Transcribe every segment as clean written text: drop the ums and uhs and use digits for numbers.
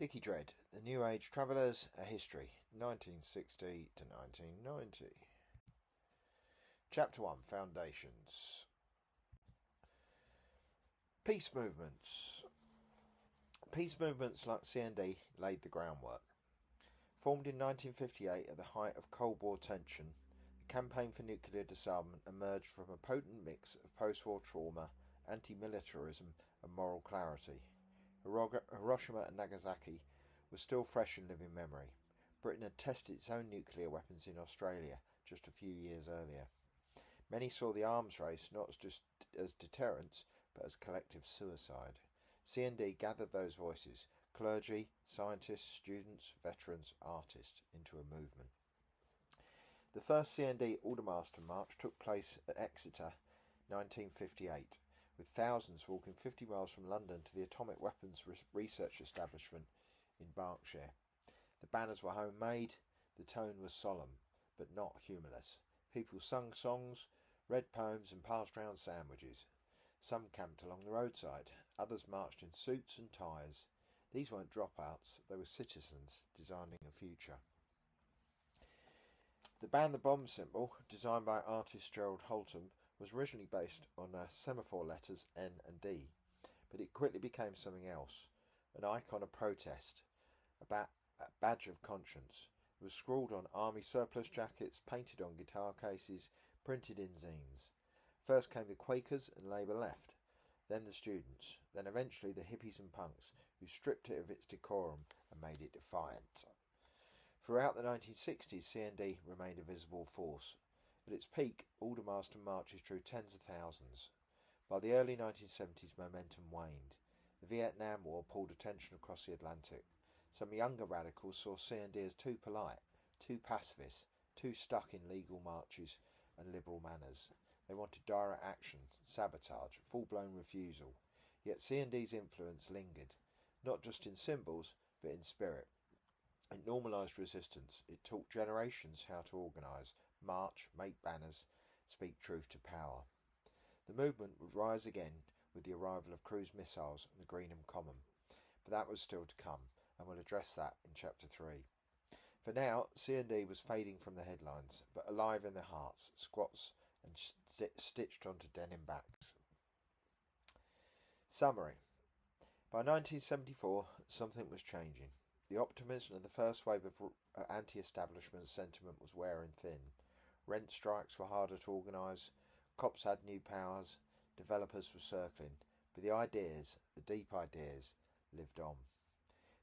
Dickie Dread, The New Age Travellers, A History, 1960 to 1990. Chapter 1, Foundations. Peace movements. Peace movements like CND laid the groundwork. Formed in 1958 at the height of Cold War tension, the campaign for nuclear disarmament emerged from a potent mix of post-war trauma, anti-militarism and moral clarity. Hiroshima and Nagasaki were still fresh in living memory. Britain had tested its own nuclear weapons in Australia just a few years earlier. Many saw the arms race not just as deterrence, but as collective suicide. CND gathered those voices, clergy, scientists, students, veterans, artists, into a movement. The first CND Aldermaster March took place at Exeter, 1958, with thousands walking 50 miles from London to the Atomic Weapons Research Establishment in Berkshire. The banners were homemade, the tone was solemn, but not humorless. People sung songs, read poems and passed round sandwiches. Some camped along the roadside, others marched in suits and ties. These weren't dropouts, they were citizens designing a future. The Ban the Bomb symbol, designed by artist Gerald Holtham, was originally based on semaphore letters N and D, but it quickly became something else, an icon of protest, a badge of conscience. It was scrawled on army surplus jackets, painted on guitar cases, printed in zines. First came the Quakers and Labour left, then the students, then eventually the hippies and punks, who stripped it of its decorum and made it defiant. Throughout the 1960s, CND remained a visible force. At its peak, Aldermaster marches drew tens of thousands. By the early 1970s, momentum waned. The Vietnam War pulled attention across the Atlantic. Some younger radicals saw CND as too polite, too pacifist, too stuck in legal marches and liberal manners. They wanted direct action, sabotage, full-blown refusal. Yet CND's influence lingered, not just in symbols, but in spirit. It normalised resistance. It taught generations how to organise, march, make banners, speak truth to power. The movement would rise again with the arrival of cruise missiles and the Greenham Common, but that was still to come, and we'll address that in Chapter 3. For now, CND was fading from the headlines, but alive in their hearts, squats and stitched onto denim backs. Summary. By 1974, something was changing. The optimism of the first wave of anti-establishment sentiment was wearing thin. Rent strikes were harder to organise, cops had new powers, developers were circling, but the ideas, the deep ideas, lived on.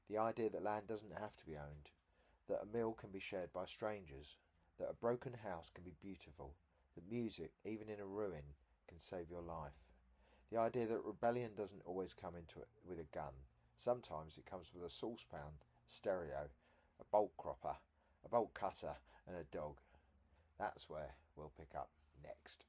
The idea that land doesn't have to be owned, that a meal can be shared by strangers, that a broken house can be beautiful, that music, even in a ruin, can save your life. The idea that rebellion doesn't always come into it with a gun. Sometimes it comes with a saucepan, a stereo, a bolt cropper, a bolt cutter and a dog. That's where we'll pick up next.